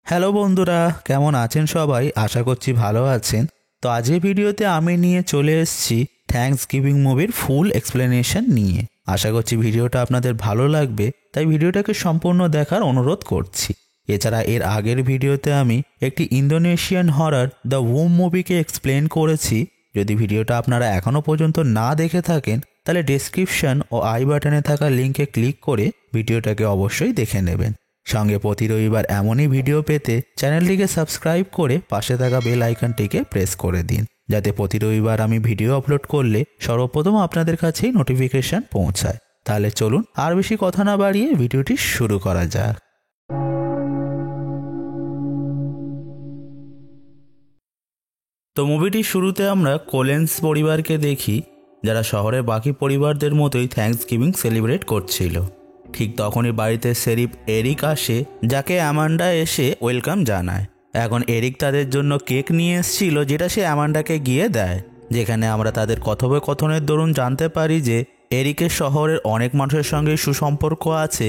Hello বন্ধুরা, কেমন আছেন সবাই? আশা করছি ভালো আছেন। তো আজকের ভিডিওতে আমি নিয়ে চলে এসেছি থ্যাঙ্কস গিভিং মুভির ফুল এক্সপ্লেনেশন নিয়ে। আশা করছি ভিডিওটা আপনাদের ভালো লাগবে, তাই ভিডিওটাকে সম্পূর্ণ দেখার অনুরোধ করছি। এছাড়া এর আগের ভিডিওতে আমি একটি ইন্দোনেশিয়ান হরর দ্য ওম মুভিকে এক্সপ্লেন করেছি। যদি ভিডিওটা আপনারা এখনও পর্যন্ত না দেখে থাকেন তাহলে ডেসক্রিপশন ও আই বাটনে থাকা লিঙ্কে ক্লিক করে ভিডিওটাকে অবশ্যই দেখে নেবেন। সঙ্গে প্রতি রবিবার এমনই ভিডিও পেতে চ্যানেলটিকে সাবস্ক্রাইব করে পাশে থাকা বেল আইকনটিকে প্রেস করে দিন, যাতে প্রতি রবিবার আমি ভিডিও আপলোড করলে সর্বপ্রথম আপনাদের কাছেই নোটিফিকেশন পৌঁছায়। তাহলে চলুন আর বেশি কথা না বাড়িয়ে ভিডিওটি শুরু করা যাক। তো মুভিটির শুরুতে আমরা কোলেন্স পরিবারকে দেখি, যারা শহরের বাকি পরিবারদের মতোই থ্যাঙ্কস গিভিং সেলিব্রেট করছিল। ঠিক তখনই বাড়িতে শেরিফ এরিক আসে, যাকে অ্যামান্ডা এসে ওয়েলকাম জানায়। এখন এরিক তাদের জন্য কেক নিয়ে এসেছিল, যেটা সে অ্যামান্ডাকে গিয়ে দেয়। যেখানে আমরা তাদের কথোপকথনের দরুন জানতে পারি যে এরিকের শহরের অনেক মানুষের সঙ্গে সুসম্পর্ক আছে।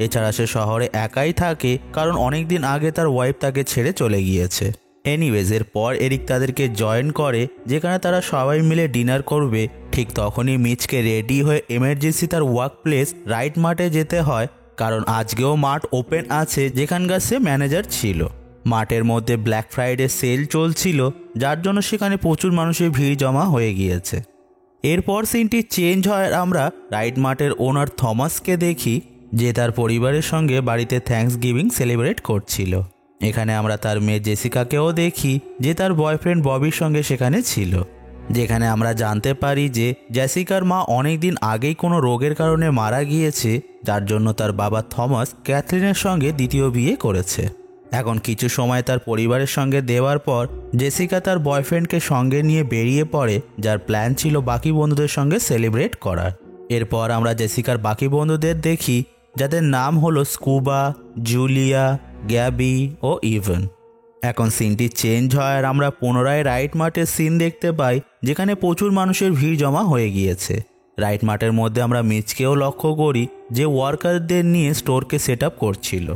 এছাড়া সে শহরে একাই থাকে, কারণ অনেক দিন আগে তার ওয়াইফ তাকে ছেড়ে চলে গিয়েছে। এনিওয়েজ, এরপর এরিক তাদেরকে জয়েন করে, যেখানে তারা সবাই মিলে ডিনার করবে। ঠিক তখনই মিচকে রেডি হয়ে এমার্জেন্সি তার ওয়ার্ক প্লেস রাইট মাঠে যেতে হয়, কারণ আজকেও মাঠ ওপেন আছে, যেখানকার সে ম্যানেজার ছিল। মাঠের মধ্যে ব্ল্যাক ফ্রাইডে সেল চলছিল, যার জন্য সেখানে প্রচুর মানুষের ভিড় জমা হয়ে গিয়েছে। এরপর সিনটি চেঞ্জ হয়, আমরা রাইট মাঠের ওনার থমাসকে দেখি, যে তার পরিবারের সঙ্গে বাড়িতে থ্যাঙ্কস গিভিং সেলিব্রেট করছিল। এখানে আমরা তার মেয়ে জেসিকাকেও দেখি, যে তার বয়ফ্রেন্ড ববির সঙ্গে সেখানে ছিল। যেখানে আমরা জানতে পারি যে জেসিকার মা অনেক দিন আগেই কোনো রোগের কারণে মারা গিয়েছে, যার জন্য তার বাবা থমাস ক্যাথরিনের সঙ্গে দ্বিতীয় বিয়ে করেছে। এখন কিছু সময় তার পরিবারের সঙ্গে দেওয়ার পর জেসিকা তার বয়ফ্রেন্ডকে সঙ্গে নিয়ে বেরিয়ে পড়ে, যার প্ল্যান ছিল বাকি বন্ধুদের সঙ্গে সেলিব্রেট করার। এরপর আমরা জেসিকার বাকি বন্ধুদের দেখি, যাদের নাম হলো scuba, Julia, Gabby oh even. এখন সিনটি চেঞ্জ হয় আর আমরা পুনরায় রাইট মাঠের সিন দেখতে পাই, যেখানে প্রচুর মানুষের ভিড় জমা হয়ে গিয়েছে। রাইট মাঠের মধ্যে আমরা মিচকেও লক্ষ্য করি, যে ওয়ার্কারদের নিয়ে স্টোরকে সেট আপ করছিল।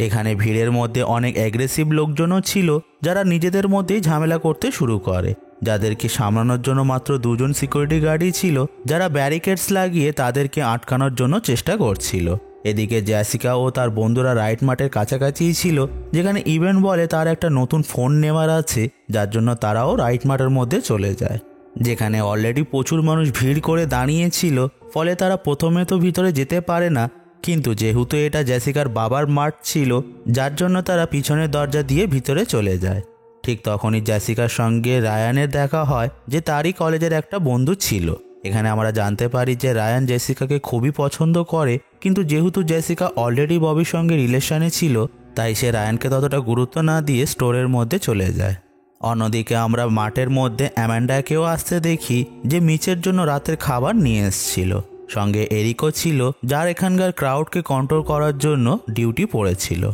এখানে ভিড়ের মধ্যে অনেক অ্যাগ্রেসিভ লোকজনও ছিল, যারা নিজেদের মধ্যেই ঝামেলা করতে শুরু করে, যাদেরকে সামলানোর জন্য মাত্র দুজন সিকিউরিটি গার্ডই ছিল, যারা ব্যারিকেডস লাগিয়ে তাদেরকে আটকানোর জন্য চেষ্টা করছিল। এদিকে জেসিকা ও তার বন্ধুরা রাইট মাঠের কাছাকাছিই ছিল, যেখানে ইভেন বলে তার একটা নতুন ফোন নেওয়ার আছে, যার জন্য তারাও রাইট মাঠের মধ্যে চলে যায়। যেখানে অলরেডি প্রচুর মানুষ ভিড় করে দাঁড়িয়েছিল, ফলে তারা প্রথমে তো ভিতরে যেতে পারে না, কিন্তু যেহেতু এটা জেসিকার বাবার মাঠ ছিল, যার জন্য তারা পিছনের দরজা দিয়ে ভিতরে চলে যায়। ঠিক তখনই জেসিকার সঙ্গে রায়ানের দেখা হয়, যে তারই কলেজের একটা বন্ধু ছিল। এখানে আমরা জানতে পারি যে রায়ান জেসিকাকে খুবই পছন্দ করে, কিন্তু যেহেতু জেসিকা অলরেডি ববির সঙ্গে রিলেশনে ছিল, তাই সে রায়ানকে ততটা গুরুত্ব না দিয়ে স্টোরের মধ্যে চলে যায়। অন্যদিকে আমরা মাঠের মধ্যে অ্যামান্ডাকেও আসতে দেখি, যে মিচের জন্য রাতের খাবার নিয়ে এসেছিল। সঙ্গে এরিকও ছিল, যার এখানকার ক্রাউডকে কন্ট্রোল করার জন্য ডিউটি পড়েছিল।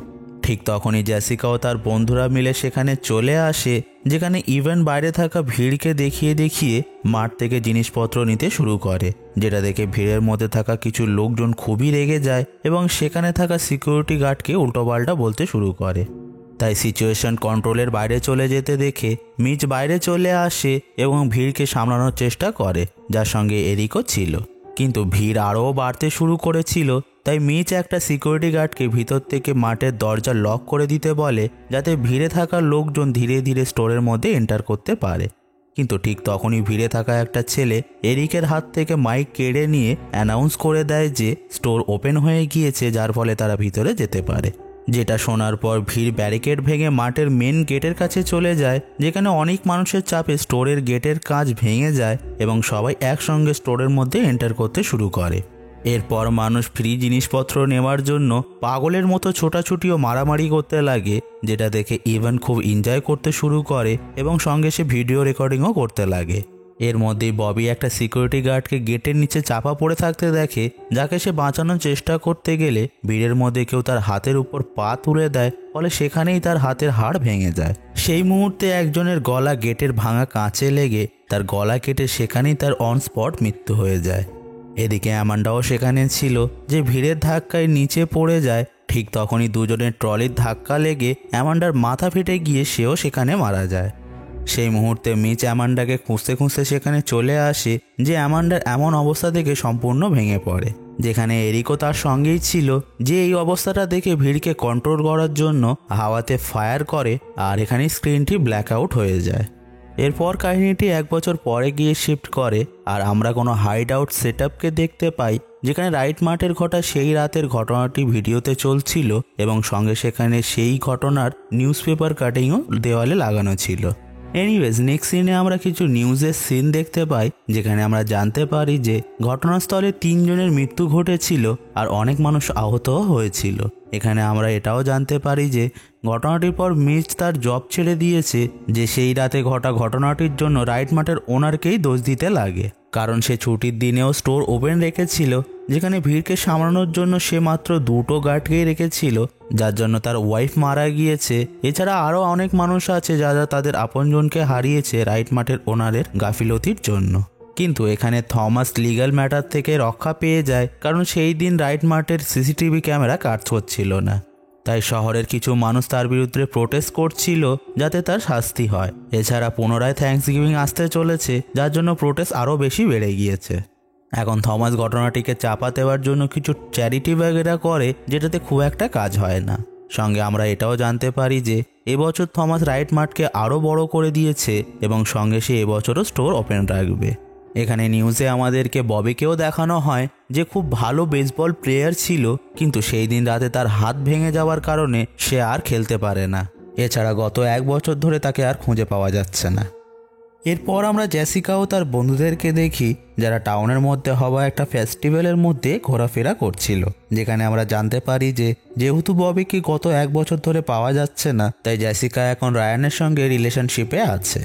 ঠিক তখনই জেসিকা ও তার বন্ধুরা মিলে সেখানে চলে আসে, যেখানে ইভেন বাইরে থাকা ভিড়কে দেখিয়ে দেখিয়ে মাঠ থেকে জিনিসপত্র নিতে শুরু করে, যেটা দেখে ভিড়ের মধ্যে থাকা কিছু লোকজন খুবই রেগে যায় এবং সেখানে থাকা সিকিউরিটি গার্ডকে উল্টোপাল্টা বলতে শুরু করে। তাই সিচুয়েশন কন্ট্রোলের বাইরে চলে যেতে দেখে মিচ বাইরে চলে আসে এবং ভিড়কে সামলানোর চেষ্টা করে, যার সঙ্গে এরিকও ছিল। কিন্তু ভিড় আরও বাড়তে শুরু করেছিল, তাই মিচ একটা সিকিউরিটি গার্ডকে ভিতর থেকে মাঠের দরজা লক করে দিতে বলে, যাতে ভিড়ে থাকা লোকজন ধীরে ধীরে স্টোরের মধ্যে এন্টার করতে পারে। কিন্তু ঠিক তখনই ভিড়ে থাকা একটা ছেলে এরিকের হাত থেকে মাইক কেড়ে নিয়ে অ্যানাউন্স করে দেয় যে স্টোর ওপেন হয়ে গিয়েছে, যার ফলে তারা ভিতরে যেতে পারে। যেটা শোনার পর ভিড় ব্যারিকেড ভেঙে মাঠের মেন গেটের কাছে চলে যায়, যেখানে অনেক মানুষের চাপে স্টোরের গেটের কাঁচ ভেঙে যায় এবং সবাই একসঙ্গে স্টোরের মধ্যে এন্টার করতে শুরু করে। এরপর মানুষ ফ্রি জিনিসপত্র নেওয়ার জন্য পাগলের মতো ছোটাছুটি ও মারামারি করতে লাগে, যেটা দেখে ইভেন খুব এনজয় করতে শুরু করে এবং সঙ্গে সে ভিডিও রেকর্ডিংও করতে লাগে। এর মধ্যেই ববি একটা সিকিউরিটি গার্ডকে গেটের নিচে চাপা পড়ে থাকতে দেখে, যাকে সে বাঁচানোর চেষ্টা করতে গেলে ভিড়ের মধ্যে কেউ তার হাতের উপর পা তুলে দেয়, ফলে সেখানেই তার হাতের হাড় ভেঙে যায়। সেই মুহূর্তে একজনের গলা গেটের ভাঙা কাঁচে লেগে তার গলা কেটে সেখানেই তার অন স্পট মৃত্যু হয়ে যায়। এদিকে অ্যামান্ডাও সেখানে ছিল, যে ভিড়ের ধাক্কায় নিচে পড়ে যায়। ঠিক তখনই দুজনের ট্রলির ধাক্কা লেগে অ্যামান্ডার মাথা ফেটে গিয়ে সেও সেখানে মারা যায়। সেই মুহূর্তে মিচ অ্যামান্ডাকে খুঁজতে খুঁজতে সেখানে চলে আসে, যে অ্যামান্ডার এমন অবস্থা দেখে সম্পূর্ণ ভেঙে পড়ে। যেখানে এরিকও তার সঙ্গেই ছিল, যে এই অবস্থাটা দেখে ভিড়কে কন্ট্রোল করার জন্য হাওয়াতে ফায়ার করে, আর এখানে স্ক্রিনটি ব্ল্যাক আউট হয়ে যায়। এরপর কাহিনীটি 1 বছর পরে গিয়ে শিফট করে, আর আমরা কোনো হাইড আউট সেট আপকে দেখতে পাই, যেখানে রাইট মার্টের ঘটা সেই রাতের ঘটনাটি ভিডিওতে চলছিল এবং সঙ্গে সেখানে সেই ঘটনার নিউজ পেপার কাটিংও দেওয়ালে লাগানো ছিল। এনিওয়েজ নেক্সট সিনে আমরা কিছু নিউজের সিন দেখতে পাই, যেখানে আমরা জানতে পারি যে ঘটনাস্থলে 3 জনের মৃত্যু ঘটেছিল আর অনেক মানুষ আহতও হয়েছিল। এখানে আমরা এটাও জানতে পারি যে ঘটনাটির পর মিচ তার জব ছেড়ে দিয়েছে, যে সেই রাতে ঘটা ঘটনাটির জন্য রাইট মার্টের ওনারকেই দোষ দিতে লাগে, কারণ সে ছুটির দিনেও স্টোর ওপেন রেখেছিল, যেখানে ভিড়কে সামলানোর জন্য সে মাত্র 2টো গার্ডকেই রেখেছিল, যার জন্য তার ওয়াইফ মারা গিয়েছে। এছাড়া আরও অনেক মানুষ আছে যারা তাদের আপনজনকে হারিয়েছে রাইট মার্টের ওনারের গাফিলতির জন্য। কিন্তু এখানে থমাস লিগ্যাল ম্যাটার থেকে রক্ষা পেয়ে যায়, কারণ সেই দিন রাইট মার্টের সিসিটিভি ক্যামেরা কাজ করছিল না। তাই শহরের কিছু মানুষ তার বিরুদ্ধে প্রোটেস্ট করছিল যাতে তার শাস্তি হয়। এছাড়া পুনরায় থ্যাঙ্কসগিভিং আসতে চলেছে, যার জন্য প্রোটেস্ট আরও বেশি বেড়ে গিয়েছে। এখন থমাস ঘটনাটিকে চাপা দেওয়ার জন্য কিছু চ্যারিটি বাগেরা করে, যেটাতে খুব একটা কাজ হয় না। সঙ্গে আমরা এটাও জানতে পারি যে এবছর থমাস রাইট মার্টকে আরও বড় করে দিয়েছে এবং সঙ্গে সে এবছরও স্টোর ওপেন রাখবে। এখানে নিউজে আমাদেরকে ববিকেও দেখানো হয়, যে খুব ভালো বেসবল প্লেয়ার ছিল, কিন্তু সেই দিন রাতে তার হাত ভেঙে যাওয়ার কারণে সে আর খেলতে পারে না। এছাড়া গত 1 বছর ধরে তাকে আর খুঁজে পাওয়া যাচ্ছে না। এরপর আমরা জেসিকাও তার বন্ধুদেরকে দেখি, যারা টাউনের মধ্যে হওয়া একটা ফেস্টিভ্যালের মধ্যে ঘোরাফেরা করছিল। যেখানে আমরা জানতে পারি যে যেহেতু ববিকে গত 1 বছর ধরে পাওয়া যাচ্ছে না, তাই জেসিকা এখন রায়ানের সঙ্গে রিলেশনশিপে আছে।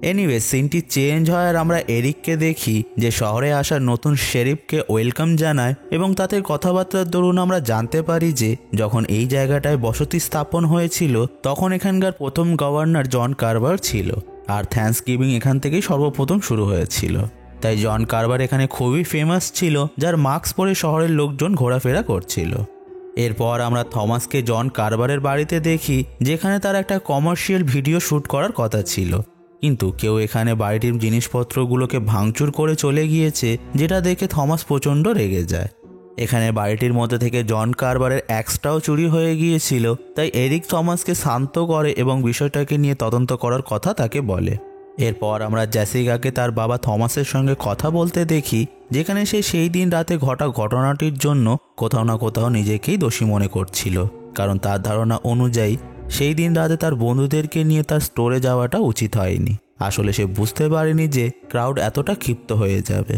এনিওয়ে সিনটি চেঞ্জ হয় আর আমরা এরিককে দেখি, যে শহরে আসা নতুন শেরিফকে ওয়েলকাম জানায় এবং তাদের কথাবার্তার দরুন আমরা জানতে পারি যে যখন এই জায়গাটায় বসতি স্থাপন হয়েছিল, তখন এখানকার প্রথম গভর্নর জন কারবার ছিল, আর থ্যাঙ্কসগিভিং এখান থেকেই সর্বপ্রথম শুরু হয়েছিল। তাই জন কারবার এখানে খুবই ফেমাস ছিল, যার মাস্ক পরে শহরের লোকজন ঘোরাফেরা করছিল। এরপর আমরা থমাসকে জন কারবারের বাড়িতে দেখি, যেখানে তার একটা কমার্শিয়াল ভিডিও শ্যুট করার কথা ছিল, কিন্তু কেউ এখানে বাড়িটির জিনিসপত্রগুলোকে ভাঙচুর করে চলে গিয়েছে, যেটা দেখে থমাস প্রচণ্ড রেগে যায়। এখানে বাড়িটির মধ্যে থেকে জন কারবারের অ্যাক্সটাও চুরি হয়ে গিয়েছিল, তাই এরিক থমাসকে শান্ত করে এবং বিষয়টাকে নিয়ে তদন্ত করার কথা তাকে বলে। এরপর আমরা জেসিকাকে তার বাবা থমাসের সঙ্গে কথা বলতে দেখি, যেখানে সে সেই দিন রাতে ঘটা ঘটনাটির জন্য কোথাও না কোথাও নিজেকেই দোষী মনে করছিল, কারণ তার ধারণা অনুযায়ী সেই দিন রাতে তার বন্ধুদেরকে নিয়ে তার স্টোরে যাওয়াটা উচিত হয়নি। আসলে সে বুঝতে পারেনি যে ক্রাউড এতটা ক্ষিপ্ত হয়ে যাবে।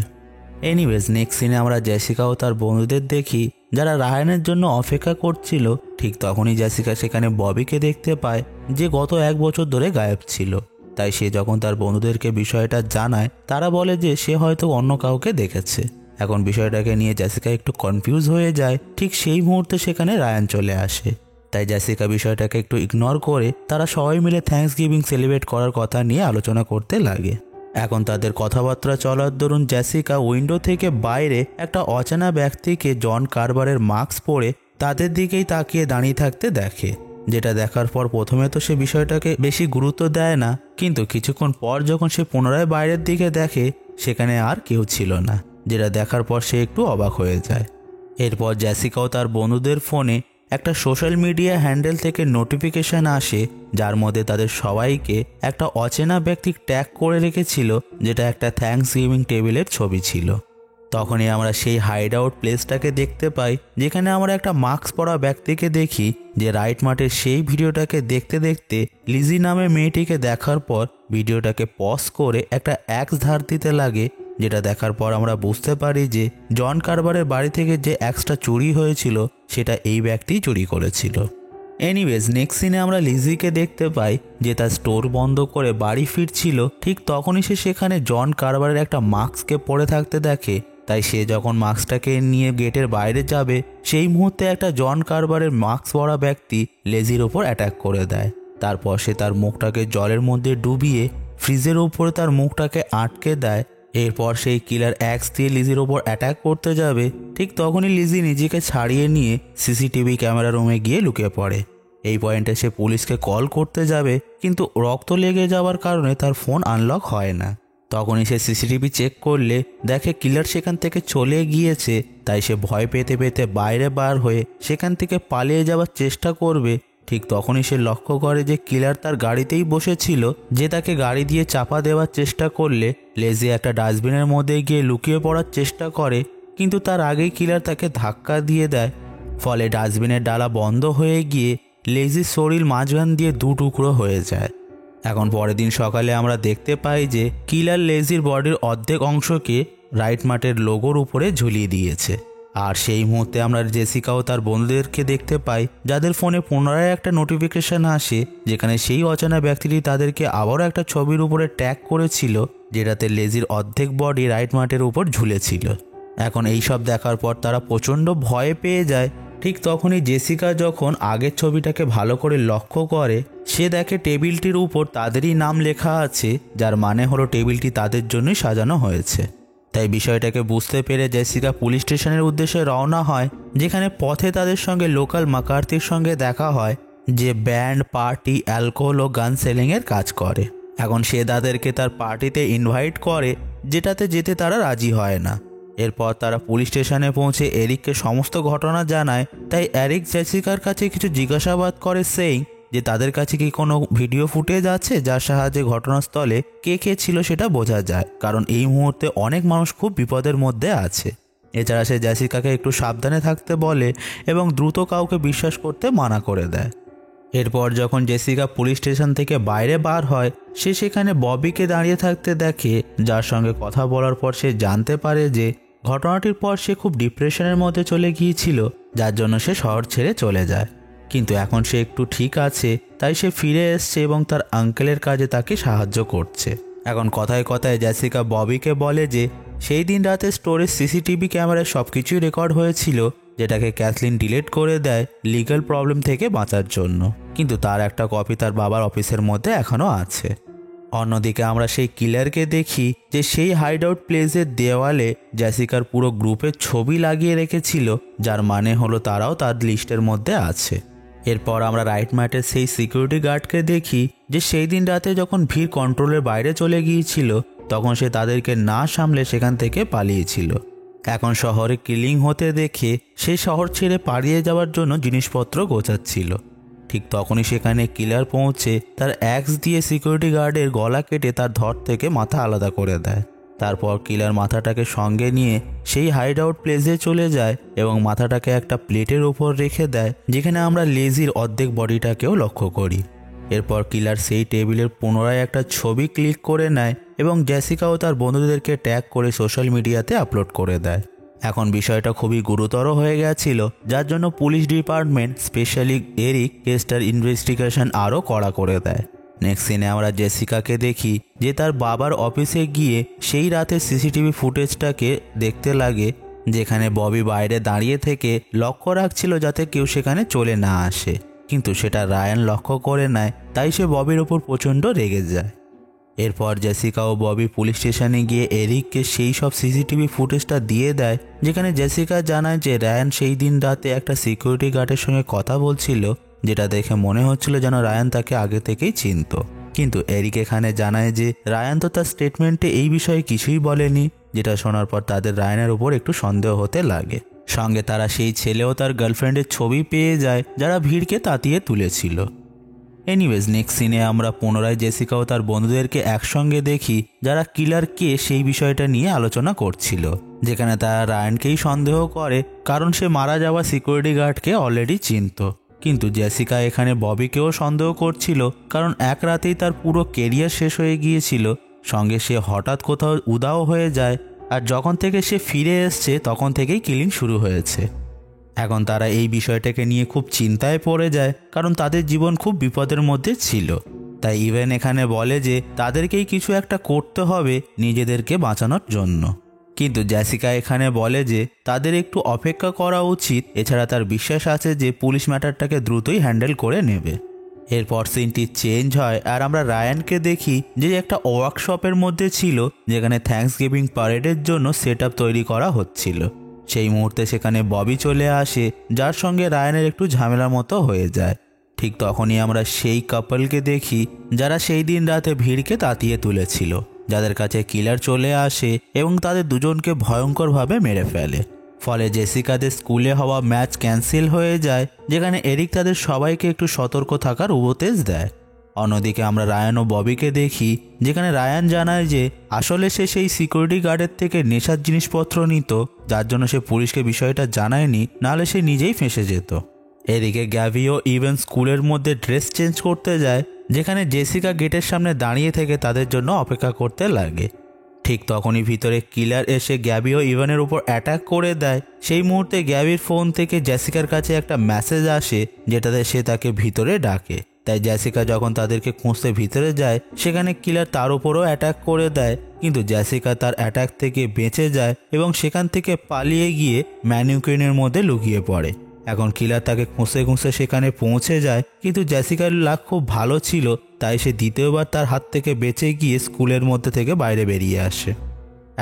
এনিওয়েজ নেক্সট সিনে আমরা জেসিকা ও তার বন্ধুদের দেখি, যারা রায়ানের জন্য অপেক্ষা করছিল। ঠিক তখনই জেসিকা সেখানে ববিকে দেখতে পায়, যে গত 1 বছর ধরে গায়েব ছিল। তাই সে যখন তার বন্ধুদেরকে বিষয়টা জানায়, তারা বলে যে সে হয়তো অন্য কাউকে দেখেছে। এখন বিষয়টাকে নিয়ে জেসিকা একটু কনফিউজ হয়ে যায়। ঠিক সেই মুহূর্তে সেখানে রায়ান চলে আসে, তাই জেসিকা বিষয়টাকে একটু ইগনোর করে তারা সবাই মিলে থ্যাঙ্কসগিভিং সেলিব্রেট করার কথা নিয়ে আলোচনা করতে লাগে। এখন তাদের কথাবার্তা চলার দরুন জেসিকা উইন্ডো থেকে বাইরে একটা অচেনা ব্যক্তিকে জন কারবারের মাস্ক পরে তাদের দিকেই তাকিয়ে দাঁড়িয়ে থাকতে দেখে, যেটা দেখার পর প্রথমে তো সে বিষয়টাকে বেশি গুরুত্ব দেয় না, কিন্তু কিছুক্ষণ পর যখন সে পুনরায় বাইরের দিকে দেখে, সেখানে আর কেউ ছিল না, যেটা দেখার পর সে একটু অবাক হয়ে যায়। এরপর জেসিকাও তার বন্ধুদের ফোনে একটা সোশ্যাল মিডিয়া হ্যান্ডেল থেকে নোটিফিকেশন আসে, যার মধ্যে তাদের সবাইকে একটা অচেনা ব্যক্তি ট্যাগ করে রেখেছিল, যেটা একটা থ্যাঙ্কসগিভিং টেবিলের ছবি ছিল। তখনই আমরা সেই হাইড আউট প্লেসটাকে দেখতে পাই, যেখানে আমরা একটা মাস্ক পরা ব্যক্তিকে দেখি, যে রাইট মার্টের সেই ভিডিওটাকে দেখতে দেখতে লিজি নামে মেয়েটিকে দেখার পর ভিডিওটাকে পজ করে একটা অ্যাক্স ধার দিতে লাগে, যেটা দেখার পর আমরা বুঝতে পারি যে জন কারবারের বাড়ি থেকে যে অ্যাক্সটা চুরি হয়েছিল সেটা এই ব্যক্তিই চুরি করেছিল। এনিওয়েজ নেক্সট সিনে আমরা লিজিকে দেখতে পাই, যে তার স্টোর বন্ধ করে বাড়ি ফিরছিল। ঠিক তখনই সে সেখানে জন কারবারের একটা মাস্ককে পরে থাকতে দেখে, তাই সে যখন মাস্কটাকে নিয়ে গেটের বাইরে যাবে, সেই মুহূর্তে একটা জন কারবারের মাস্ক পরা ব্যক্তি লেজির ওপর অ্যাটাক করে দেয়। তারপর সে তার মুখটাকে জলের মধ্যে ডুবিয়ে ফ্রিজের উপরে তার মুখটাকে আটকে দেয়, এরপর সেই কিলার অ্যাক্স দিয়ে লিজির ওপর অ্যাটাক করতে যাবে, ঠিক তখনই লিজি নিজেকে ছাড়িয়ে নিয়ে সিসিটিভি ক্যামেরা রুমে গিয়ে লুকিয়ে পড়ে। এই পয়েন্টে সে পুলিশকে কল করতে যাবে, কিন্তু রক্ত লেগে যাওয়ার কারণে তার ফোন আনলক হয় না। তখনই সে সিসিটিভি চেক করলে দেখে কিলার সেখান থেকে চলে গিয়েছে। তাই সে ভয় পেতে পেতে বাইরে বার হয়ে সেখান থেকে পালিয়ে যাওয়ার চেষ্টা করবে। ঠিক তখনই সে লক্ষ্য করে যে কিলার তার গাড়িতেই বসেছিল, যে তাকে গাড়ি দিয়ে চাপা দেওয়ার চেষ্টা করলে লেজি একটা ডাস্টবিনের মধ্যে গিয়ে লুকিয়ে পড়ার চেষ্টা করে, কিন্তু তার আগেই কিলার তাকে ধাক্কা দিয়ে দেয়। ফলে ডাস্টবিনের ডালা বন্ধ হয়ে গিয়ে লেজির শরীর মাঝখান দিয়ে দু টুকরো হয়ে যায়। এখন পরের দিন সকালে আমরা দেখতে পাই যে কিলার লেজির বডির অর্ধেক অংশকে রাইট মার্টের লোগোর উপরে ঝুলিয়ে দিয়েছে। আর সেই মুহূর্তে আমরা জেসিকা ও তার বন্ধুদেরকে দেখতে পাই, যাদের ফোনে পুনরায় একটা নোটিফিকেশন আসে, যেখানে সেই অচেনা ব্যক্তিটি তাদেরকে আবারও একটা ছবির উপরে ট্যাগ করেছিল, যেটাতে লেজির অর্ধেক বডি রাইট মার্টের উপর ঝুলেছিল। এখন এই সব দেখার পর তারা প্রচণ্ড ভয় পেয়ে যায়। ঠিক তখনই জেসিকা যখন আগের ছবিটাকে ভালো করে লক্ষ্য করে, সে দেখে টেবিলটির উপর তাদেরই নাম লেখা আছে, যার মানে হলো টেবিলটি তাদের জন্যই সাজানো হয়েছে। তাই বিষয়টাকে বুঝতে পেরে জেসিকা পুলিশ স্টেশনের উদ্দেশ্যে রওনা হয়, যেখানে পথে তাদের সঙ্গে লোকাল মাকার্থির সঙ্গে দেখা হয়, যে ব্যান্ড, পার্টি, অ্যালকোহল ও গান সেলিংয়ের কাজ করে। এখন সে তাদেরকে তার পার্টিতে ইনভাইট করে, যেটাতে যেতে তারা রাজি হয় না। এরপর তারা পুলিশ স্টেশনে পৌঁছে এরিককে সমস্ত ঘটনা জানায়। তাই এরিক জেসিকার কাছে কিছু জিজ্ঞাসাবাদ করে, সেইং যে তাদের কাছে কি কোনো ভিডিও ফুটেজ আছে যার সাহায্যে ঘটনাস্থলে কে কে ছিল সেটা বোঝা যায়, কারণ এই মুহূর্তে অনেক মানুষ খুব বিপদের মধ্যে আছে। এছাড়া সে জেসিকাকে একটু সাবধানে থাকতে বলে এবং দ্রুত কাউকে বিশ্বাস করতে মানা করে দেয়। এরপর যখন জেসিকা পুলিশ স্টেশন থেকে বাইরে বার হয়, সে সেখানে ববিকে দাঁড়িয়ে থাকতে দেখে, যার সঙ্গে কথা বলার পর সে জানতে পারে যে ঘটনাটির পর সে খুব ডিপ্রেশনের মধ্যে চলে গিয়েছিল, যার জন্য সে শহর ছেড়ে চলে যায়। কিন্তু এখন সে একটু ঠিক আছে, তাই সে ফিরে এসছে এবং তার আঙ্কেলের কাজে তাকে সাহায্য করছে। এখন কথায় কথায় জেসিকা ববিকে বলে যে সেই দিন রাতে স্টোরের সিসিটিভি ক্যামেরায় সব কিছুই রেকর্ড হয়েছিল, যেটাকে ক্যাথলিন ডিলিট করে দেয় লিগ্যাল প্রবলেম থেকে বাঁচার জন্য, কিন্তু তার একটা কপি তার বাবার অফিসের মধ্যে এখনও আছে। অন্যদিকে আমরা সেই কিলারকে দেখি যে সেই হাইড আউট প্লেসের দেওয়ালে জেসিকার পুরো গ্রুপের ছবি লাগিয়ে রেখেছিল, যার মানে হলো তারাও তার লিস্টের মধ্যে আছে। এরপর আমরা রাইট মার্টের সেই সিকিউরিটি গার্ডকে দেখি যে সেই দিন রাতে যখন ভিড় কন্ট্রোলের বাইরে চলে গিয়েছিল, তখন সে তাদেরকে না সামলে সেখান থেকে পালিয়েছিল। এখন শহরে কিলিং হতে দেখে সে শহর ছেড়ে পালিয়ে যাওয়ার জন্য জিনিসপত্র গোছাচ্ছিল। ঠিক তখনই সেখানে কিলার পৌঁছে তার অ্যাক্স দিয়ে সিকিউরিটি গার্ডের গলা কেটে তার ধর থেকে মাথা আলাদা করে দেয়। তারপর কিলার মাথাটাকে সঙ্গে নিয়ে সেই হাইড আউট প্লেসে চলে যায় এবং মাথাটাকে একটা প্লেটের উপর রেখে দেয়, যেখানে আমরা লেজির অর্ধেক বডিটাকেও লক্ষ্য করি। এরপর কিলার সেই টেবিলের পুনরায় একটা ছবি ক্লিক করে নেয় এবং জেসিকাও তার বন্ধুদেরকে ট্যাগ করে সোশ্যাল মিডিয়াতে আপলোড করে দেয়। এখন বিষয়টা খুবই গুরুতর হয়ে গেছিল, যার জন্য পুলিশ ডিপার্টমেন্ট, স্পেশালি এরিক, কেসটার ইনভেস্টিগেশন আরও কড়া করে দেয়। নেক্সট সিনে আমরা জেসিকাকে দেখি যে তার বাবার অফিসে গিয়ে সেই রাতে সিসিটিভি ফুটেজটাকে দেখতে লাগে, যেখানে ববি বাইরে দাঁড়িয়ে থেকে লক্ষ্য রাখছিল যাতে কেউ সেখানে চলে না আসে, কিন্তু সেটা রায়ান লক্ষ্য করে নেয়। তাই সে ববির ওপর প্রচণ্ড রেগে যায়। এরপর জেসিকা ও ববি পুলিশ স্টেশনে গিয়ে এরিককে সেই সব সিসিটিভি ফুটেজটা দিয়ে দেয়, যেখানে জেসিকা জানায় যে রায়ান সেই দিন রাতে একটা সিকিউরিটি গার্ডের সঙ্গে কথা বলছিল, যেটা দেখে মনে হচ্ছিল যেন রায়ান তাকে আগে থেকেই চিনত। কিন্তু এরিক এখানে জানায় যে রায়ান তো তার স্টেটমেন্টে এই বিষয়ে কিছুই বলেনি, যেটা শোনার পর তাদের রায়ানের উপর একটু সন্দেহ হতে লাগে। সঙ্গে তারা সেই ছেলে ও তার গার্লফ্রেন্ডের ছবি পেয়ে যায়, যারা ভিড়কে তাতিয়ে তুলেছিল। এনিওয়েজ নেক্সট সিনে আমরা পুনরায় জেসিকা ও তার বন্ধুদেরকে একসঙ্গে দেখি, যারা কিলার কে সেই বিষয়টা নিয়ে আলোচনা করছিল, যেখানে তারা রায়ানকেই সন্দেহ করে, কারণ সে মারা যাওয়া সিকিউরিটি গার্ডকে অলরেডি চিনত। কিন্তু জেসিকা এখানে ববিকেও সন্দেহ করছিল, কারণ এক রাতেই তার পুরো কেরিয়ার শেষ হয়ে গিয়েছিল। সঙ্গে সে হঠাৎ কোথাও উধাও হয়ে যায়, আর যখন থেকে সে ফিরে এসছে তখন থেকেই কিলিং শুরু হয়েছে। এখন তারা এই বিষয়টাকে নিয়ে খুব চিন্তায় পড়ে যায়, কারণ তাদের জীবন খুব বিপদের মধ্যে ছিল। তাই ইভেন এখানে বলে যে তাদেরকেই কিছু একটা করতে হবে নিজেদেরকে বাঁচানোর জন্য। কিন্তু জেসিকা এখানে বলে যে তাদের একটু অপেক্ষা করা উচিত, এছাড়া তার বিশ্বাস আছে যে পুলিশ ম্যাটারটাকে দ্রুতই হ্যান্ডেল করে নেবে। এরপর সিনটি চেঞ্জ হয় আর আমরা রায়ানকে দেখি যে একটা ওয়ার্কশপের মধ্যে ছিল, যেখানে থ্যাঙ্কস গিভিং প্যারেডের জন্য সেট তৈরি করা হচ্ছিল। সেই মুহূর্তে সেখানে ববি চলে আসে, যার সঙ্গে রায়ানের একটু ঝামেলার মতো হয়ে যায়। ঠিক তখনই আমরা সেই কাপলকে দেখি যারা সেই দিন রাতে ভিড়কে তাতিয়ে তুলেছিল, যাদের কাছে কিলার চলে আসে এবং তাদের দুজনকে ভয়ঙ্করভাবে মেরে ফেলে। ফলে জেসিকাদের স্কুলে হওয়া ম্যাচ ক্যান্সেল হয়ে যায়, যেখানে এরিক তাদের সবাইকে একটু সতর্ক থাকার উপদেশ দেয়। অন্যদিকে আমরা রায়ান ও ববিকে দেখি, যেখানে রায়ান জানায় যে আসলে সে সেই সিকিউরিটি গার্ডের থেকে নেশার জিনিসপত্র নিত, যার জন্য সে পুলিশকে বিষয়টা জানায়নি, নাহলে সে নিজেই ফেঁসে যেত। এদিকে গ্যাভিও ইভেন স্কুলের মধ্যে ড্রেস চেঞ্জ করতে যায়, যেখানে জেসিকা গেটের সামনে দাঁড়িয়ে থেকে তাদের জন্য অপেক্ষা করতে লাগে। ঠিক তখনই ভিতরে কিলার এসে গ্যাবি ও ইভানের উপর অ্যাটাক করে দেয়। সেই মুহূর্তে গ্যাবির ফোন থেকে জেসিকার কাছে একটা মেসেজ আসে, যেটাতে সে তাকে ভিতরে ডাকে। তাই জেসিকা যখন তাদেরকে খুঁজতে ভিতরে যায়, সেখানে কিলার তার উপরও অ্যাটাক করে দেয়, কিন্তু জেসিকা তার অ্যাটাক থেকে বেঁচে যায় এবং সেখান থেকে পালিয়ে গিয়ে ম্যানিকুইনের মধ্যে লুকিয়ে পড়ে। এখন কিলার তাকে খুঁজতে খুঁজতে সেখানে পৌঁছে যায়, কিন্তু জেসিকার লাক খুব ভালো ছিল, তাই সে দ্বিতীয়বার তার হাত থেকে বেঁচে গিয়ে স্কুলের মধ্যে থেকে বাইরে বেরিয়ে আসে।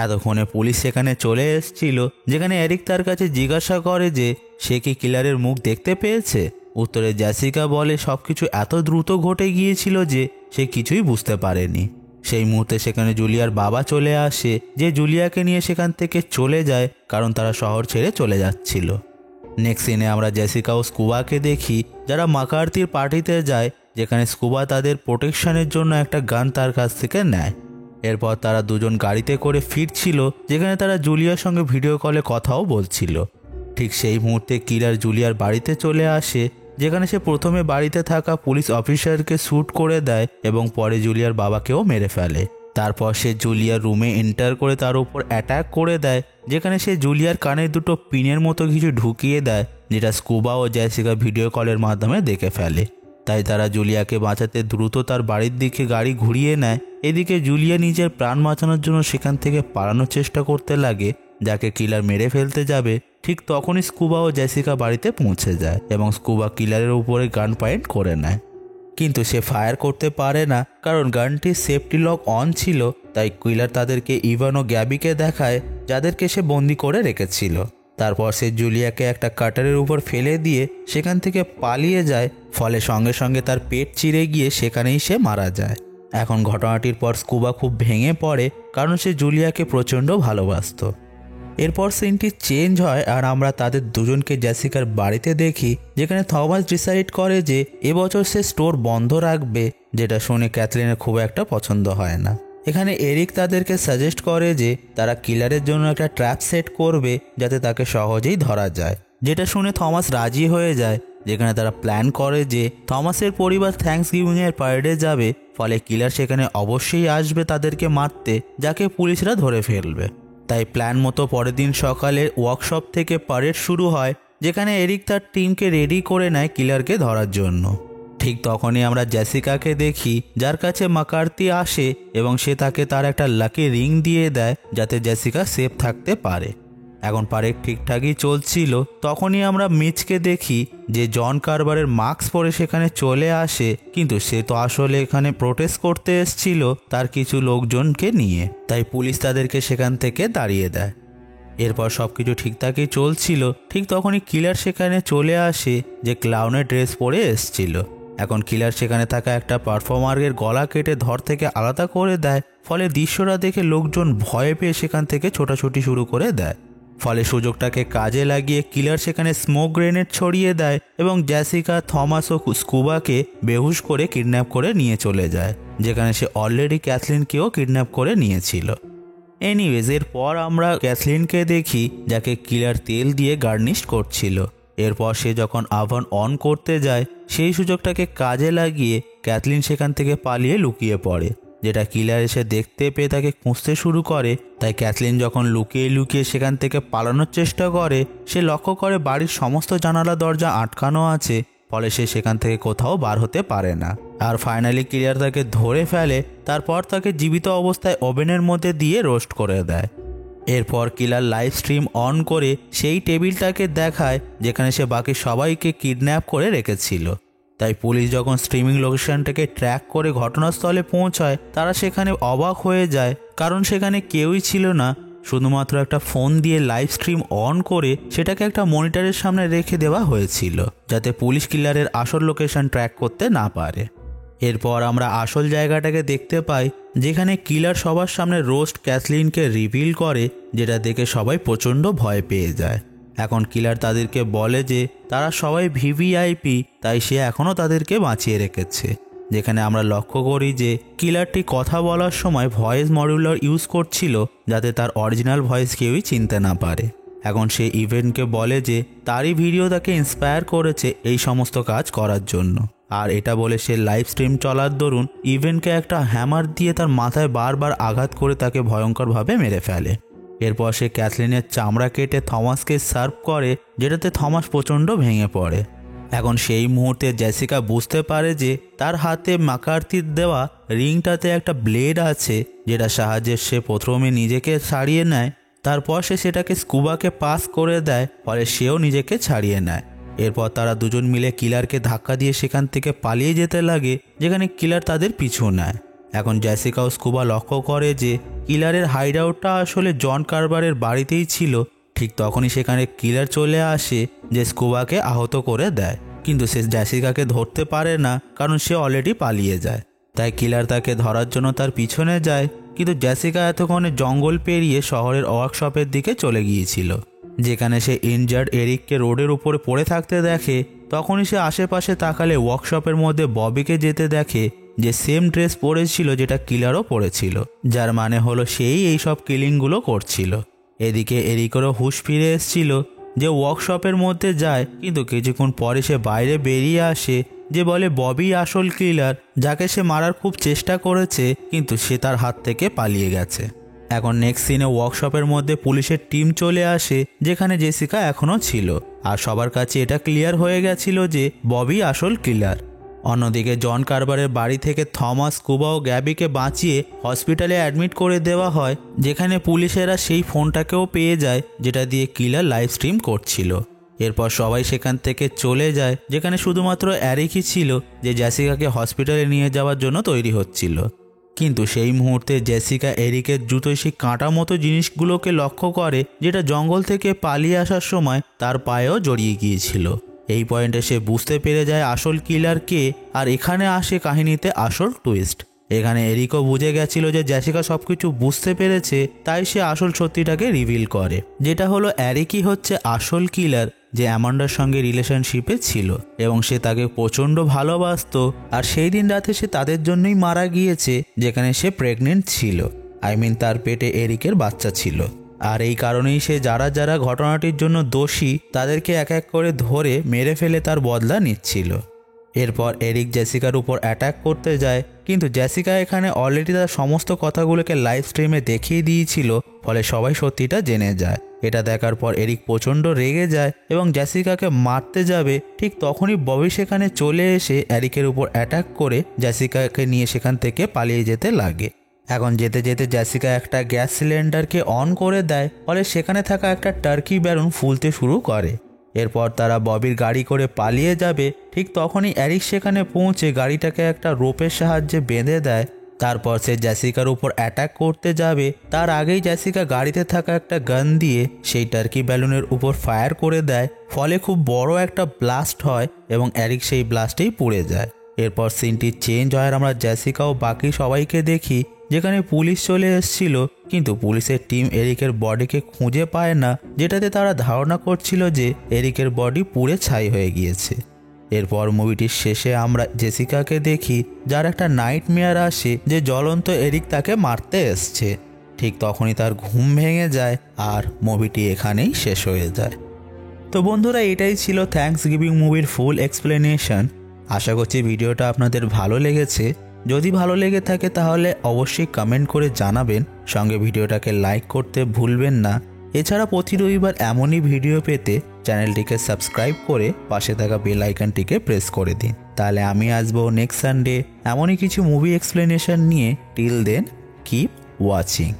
এতক্ষণে পুলিশ সেখানে চলে এসেছিল, যেখানে এরিক তার কাছে জিজ্ঞাসা করে যে সে কি কিলারের মুখ দেখতে পেয়েছে। উত্তরে জেসিকা বলে সবকিছু এত দ্রুত ঘটে গিয়েছিল যে সে কিছুই বুঝতে পারেনি। সেই মুহূর্তে সেখানে জুলিয়ার বাবা চলে আসে, যে জুলিয়াকে নিয়ে সেখান থেকে চলে যায়, কারণ তারা শহর ছেড়ে চলে যাচ্ছিল। নেক্সট সিনে আমরা জেসিকা ও স্কুবাকে দেখি, যারা মাকার্তির পার্টিতে যায়, যেখানে স্কুবা তাদের প্রোটেকশনের জন্য একটা গান তার কাছ থেকে নেয়। এরপর তারা দুজন গাড়িতে করে ফিরছিল, যেখানে তারা জুলিয়ার সঙ্গে ভিডিও কলে কথাও বলছিল। ঠিক সেই মুহূর্তে কিলার জুলিয়ার বাড়িতে চলে আসে, যেখানে সে প্রথমে বাড়িতে থাকা পুলিশ অফিসারকে শ্যুট করে দেয় এবং পরে জুলিয়ার বাবাকেও মেরে ফেলে। তারপর সে জুলিয়ার রুমে এন্টার করে তার উপর অ্যাটাক করে দেয়, যেখানে সে জুলিয়ার কানে দুটো পিনের মতো কিছু ঢুকিয়ে দেয়, যেটা স্কুবা ও জেসিকা ভিডিও কলের মাধ্যমে দেখে ফেলে। তাই তারা জুলিয়াকে বাঁচাতে দ্রুত তার বাড়ির দিকে গাড়ি ঘুরিয়ে নেয়। এদিকে জুলিয়া নিজের প্রাণ বাঁচানোর জন্য সেখান থেকে পালানোর চেষ্টা করতে লাগে, যাকে কিলার মেরে ফেলতে যাবে। ঠিক তখনই স্কুবা ও জেসিকা বাড়িতে পৌঁছে যায় এবং স্কুবা কিলারের উপরে গান পয়েন্ট করে নেয়, কিন্তু সে ফায়ার করতে পারে না, কারণ গানটির সেফটি লক অন ছিল। তাই কিলার তাদেরকে ইভান ও গ্যাবিকে দেখায়, যাদেরকে সে বন্দি করে রেখেছিল। তারপর সে জুলিয়াকে একটা কাটারের উপর ফেলে দিয়ে সেখান থেকে পালিয়ে যায়, ফলে সঙ্গে সঙ্গে তার পেট চিরে গিয়ে সেখানেই সে মারা যায়। এখন ঘটনাটির পর স্কুবা খুব ভেঙে পড়ে, কারণ সে জুলিয়াকে প্রচণ্ড ভালোবাসত। এরপর সিনটি চেঞ্জ হয় আর আমরা তাদের দুজনকে জেসিকার বাড়িতে দেখি, যেখানে থমাস ডিসাইড করে যে এবছর সে স্টোর বন্ধ রাখবে, যেটা শুনে ক্যাথলিনের খুব একটা পছন্দ হয় না। এখানে এরিক তাদেরকে সাজেস্ট করে যে তারা কিলারের জন্য একটা ট্র্যাপ সেট করবে, যাতে তাকে সহজেই ধরা যায়, যেটা শুনে থমাস রাজি হয়ে যায়। যেখানে তারা প্ল্যান করে যে থমাসের পরিবার থ্যাঙ্কস গিভিংয়ের প্যারেডে যাবে, ফলে কিলার সেখানে অবশ্যই আসবে তাদেরকে মারতে, যাকে পুলিশরা ধরে ফেলবে। তাই প্ল্যান মতো পরের দিন সকালে ওয়ার্কশপ থেকে প্যারেড শুরু হয়, যেখানে এরিক তার টিমকে রেডি করে নেয় কিলারকে ধরার জন্য। ঠিক তখনই আমরা জেসিকাকে দেখি, যার কাছে মাকার্তি আসে এবং সে তাকে তার একটা লাকি রিং দিয়ে দেয়, যাতে জেসিকা সেফ থাকতে পারে। এখন প্যারেড ঠিকঠাকই চলছিল, তখনই আমরা মিচকে দেখি যে জন কারবারের মাস্ক পরে সেখানে চলে আসে, কিন্তু সে তো আসলে এখানে প্রোটেস্ট করতে এসেছিল তার কিছু লোকজনকে নিয়ে, তাই পুলিশ তাদেরকে সেখান থেকে তাড়িয়ে দেয়। এরপর সবকিছু ঠিকঠাকই চলছিল, ঠিক তখনই কিলার সেখানে চলে আসে, যে ক্লাউনের ড্রেস পরে এসেছিল। এখন কিলার সেখানে থাকা একটা পারফর্মারের গলা কেটে ধর থেকে আলাদা করে দেয়, ফলে দৃশ্যটা দেখে লোকজন ভয় পেয়ে সেখান থেকে ছোটাছুটি শুরু করে দেয়। ফলে সুযোগটাকে কাজে লাগিয়ে কিলার সেখানে স্মোক গ্রেনেড ছড়িয়ে দেয় এবং জেসিকা, থমাস ও স্কুবাকে বেহুশ করে কিডন্যাপ করে নিয়ে চলে যায়, যেখানে সে অলরেডি ক্যাথলিনকেও কিডন্যাপ করে নিয়েছিল। এনিওয়েজ, এরপর আমরা ক্যাথলিনকে দেখি, যাকে কিলার তেল দিয়ে গার্নিশ করছিল। এরপর সে যখন আভান অন করতে যায়, সেই সুযোগটাকে কাজে লাগিয়ে ক্যাথলিন সেখান থেকে পালিয়ে লুকিয়ে পড়ে, যেটা কিলার এসে দেখতে পেয়ে তাকে খুঁজতে শুরু করে। তাই ক্যাথলিন যখন লুকিয়ে লুকিয়ে সেখান থেকে পালানোর চেষ্টা করে, সে লক্ষ্য করে বাড়ির সমস্ত জানালা দরজা আটকানো আছে, ফলে সে সেখান থেকে কোথাও বার হতে পারে না। আর ফাইনালি কিলার তাকে ধরে ফেলে, তারপর তাকে জীবিত অবস্থায় ওভেনের মধ্যে দিয়ে রোস্ট করে দেয়। এরপর কিলার লাইভ স্ট্রিম অন করে সেই টেবিলটাকে দেখায়, যেখানে সে বাকি সবাইকে কিডন্যাপ করে রেখেছিল। তাই পুলিশ যখন স্ট্রিমিং লোকেশনটাকে ট্র্যাক করে ঘটনাস্থলে পৌঁছায় তারা সেখানে অবাক হয়ে যায়, কারণ সেখানে কেউই ছিল না। শুধুমাত্র একটা ফোন দিয়ে লাইভ স্ট্রিম অন করে সেটাকে একটা মনিটরের সামনে রেখে দেওয়া হয়েছিল, যাতে পুলিশ কিলারের আসল লোকেশন ট্র্যাক করতে না পারে। এরপর আমরা আসল জায়গাটাকে দেখতে পাই, যেখানে কিলার সবার সামনে রোস্ট ক্যাথলিনকে রিভিল করে, যেটা দেখে সবাই প্রচণ্ড ভয় পেয়ে যায়। এখন কিলার তাদেরকে বলে যে তারা সবাই ভিভিআইপি, তাই সে এখনও তাদেরকে বাঁচিয়ে রেখেছে। যেখানে আমরা লক্ষ্য করি যে কিলারটি কথা বলার সময় ভয়েস মডুলার ইউজ করছিল, যাতে তার অরিজিনাল ভয়েস কেউই চিনতে না পারে। এখন সে ইভেন্টকে বলে যে তারই ভিডিও তাকে ইন্সপায়ার করেছে এই সমস্ত কাজ করার জন্য। আর এটা বলে সে লাইভ স্ট্রিম চলার দরুন ইভেন্টকে একটা হ্যামার দিয়ে তার মাথায় বারবার আঘাত করে তাকে ভয়ঙ্করভাবে মেরে ফেলে। এরপর সে ক্যাথলিনের চামড়া কেটে থমাসকে সার্ভ করে, যেটাতে থমাস প্রচণ্ড ভেঙে পড়ে। এখন সেই মুহূর্তে জেসিকা বুঝতে পারে যে তার হাতে ম্যাকার্থির দেওয়া রিংটাতে একটা ব্লেড আছে, যেটা সাহায্যে সে প্রথমে নিজেকে ছাড়িয়ে নেয়। তারপর সে সেটাকে স্কুবাকে পাস করে দেয়, ফলে সেও নিজেকে ছাড়িয়ে নেয়। এরপর তারা দুজন মিলে কিলারকে ধাক্কা দিয়ে সেখান থেকে পালিয়ে যেতে লাগে, যেখানে কিলার তাদের পিছু নেয়। এখন জেসিকা ও স্কুবা লক্ষ্য করে যে কিলারের হাইড আউটটা আসলে জন কারবারের বাড়িতেই ছিল। ঠিক তখনই সেখানে কিলার চলে আসে, যে স্কুবাকে আহত করে দেয়, কিন্তু সে জেসিকাকে ধরতে পারে না, কারণ সে অলরেডি পালিয়ে যায়। তাই কিলার তাকে ধরার জন্য তার পিছনে যায়, কিন্তু জেসিকা এতক্ষণে জঙ্গল পেরিয়ে শহরের ওয়ার্কশপের দিকে চলে গিয়েছিল, যেখানে সে ইনজার্ড এরিককে রোডের উপরে পড়ে থাকতে দেখে। তখনই সে আশেপাশে তাকালে ওয়ার্কশপের মধ্যে ববিকে যেতে দেখে, যে সেম ড্রেস পরেছিল যেটা কিলারও পরেছিল, যার মানে হলো সেই এইসব কিলিংগুলো করছিল। এদিকে এরিকেরও হুঁশ ফিরে এসেছিল, যে ওয়ার্কশপের মধ্যে যায়, কিন্তু কিছুক্ষণ পরে সে বাইরে বেরিয়ে আসে, যে বলে ববি আসল কিলার, যাকে সে মারার খুব চেষ্টা করেছে, কিন্তু সে তার হাত থেকে পালিয়ে গেছে। এখন নেক্সট সিনে ওয়ার্কশপের মধ্যে পুলিশের টিম চলে আসে, যেখানে জেসিকা এখনও ছিল, আর সবার কাছে এটা ক্লিয়ার হয়ে গেছিল যে ববি আসল কিলার। অন্যদিকে জন কারবারের বাড়ি থেকে থমাস, স্কুবা ও গ্যাবিকে বাঁচিয়ে হসপিটালে অ্যাডমিট করে দেওয়া হয়, যেখানে পুলিশেরা সেই ফোনটাকেও পেয়ে যায়, যেটা দিয়ে কিলার লাইভ স্ট্রিম করছিল। এরপর সবাই সেখান থেকে চলে যায়, যেখানে শুধুমাত্র এরিকই ছিল, যে জেসিকাকে হসপিটালে নিয়ে যাওয়ার জন্য তৈরি হচ্ছিল। কিন্তু সেই মুহূর্তে জেসিকা এরিকের জুতোয় সেই কাঁটা মতো জিনিসগুলোকে লক্ষ্য করে, যেটা জঙ্গল থেকে পালিয়ে আসার সময় তার পায়েও জড়িয়ে গিয়েছিল। এই পয়েন্টে সে বুঝতে পেরে যায় আসল কিলার কে, আর এখানে আসে কাহিনীতে আসল টুইস্ট। এখানে এরিকও বুঝে গেছিল যে জেসিকা সবকিছু বুঝতে পেরেছে, তাই সে আসল সত্যিটাকে রিভিল করে, যেটা হলো এরিকই হচ্ছে আসল কিলার, যে অ্যামান্ডার সঙ্গে রিলেশনশিপে ছিল এবং সে তাকে প্রচণ্ড ভালোবাসতো। আর সেই দিন রাতে সে তাদের জন্যই মারা গিয়েছে, যেখানে সে প্রেগনেন্ট ছিল, তার পেটে এরিকের বাচ্চা ছিল। আর এই কারণেই সে যারা যারা ঘটনাটির জন্য দোষী তাদেরকে এক এক করে ধরে মেরে ফেলে তার বদলা নিচ্ছিল। এরপর এরিক জেসিকার উপর অ্যাটাক করতে যায়, কিন্তু জেসিকা এখানে অলরেডি তার সমস্ত কথাগুলোকে লাইভ স্ট্রিমে দেখিয়ে দিয়েছিল, ফলে সবাই সত্যিটা জেনে যায়। এটা দেখার পর এরিক প্রচণ্ড রেগে যায় এবং জেসিকাকে মারতে যাবে। ঠিক তখনই ববি সেখানে চলে এসে এরিকের উপর অ্যাটাক করে জেসিকাকে নিয়ে সেখান থেকে পালিয়ে যেতে লাগে। এখন যেতে যেতে জেসিকা একটা গ্যাস সিলিন্ডারকে অন করে দেয়, ফলে সেখানে থাকা একটা টার্কি ব্যালুন ফুলতে শুরু করে। এরপর তারা ববির গাড়ি করে পালিয়ে যাবে। ঠিক তখনই এরিক সেখানে পৌঁছে গাড়িটাকে একটা রোপের সাহায্যে বেঁধে দেয়। তারপর সে জেসিকার উপর অ্যাটাক করতে যাবে, তার আগেই জেসিকা গাড়িতে থাকা একটা গান দিয়ে সেই টার্কি ব্যালুনের উপর ফায়ার করে দেয়, ফলে খুব বড় একটা ব্লাস্ট হয় এবং এরিক সেই ব্লাস্টেই পুড়ে যায়। এরপর সিনটি চেঞ্জ হয়, আমরা জেসিকা ও বাকি সবাইকে দেখি, যেখানে পুলিশ চলে এসেছিল, কিন্তু পুলিশের টিম এরিকের বডিকে খুঁজে পায় না, যেটাতে তারা ধারণা করছিল যে এরিকের বডি পুড়ে ছাই হয়ে গিয়েছে। এরপর মুভিটির শেষে আমরা জেসিকাকে দেখি, যার একটা নাইটমেয়ার আসে যে জ্বলন্ত এরিক তাকে মারতে এসছে। ঠিক তখনই তার ঘুম ভেঙে যায় আর মুভিটি এখানেই শেষ হয়ে যায়। তো বন্ধুরা, এটাই ছিল থ্যাঙ্কস গিভিং মুভির ফুল এক্সপ্লেনেশন। আশা করছি ভিডিওটা আপনাদের ভালো লেগেছে। যদি ভালো লেগে থাকে তাহলে অবশ্যই কমেন্ট করে জানাবেন, সঙ্গে ভিডিওটাকে লাইক করতে ভুলবেন না। এছাড়া প্রতি রবিবার এমনই ভিডিও পেতে চ্যানেলটিকে সাবস্ক্রাইব করে পাশে থাকা বেল আইকনটিকে প্রেস করে দিন। তাহলে আমি আসবো নেক্সট সানডে এমনই কিছু মুভি এক্সপ্লেনেশন নিয়ে। Till then, keep watching.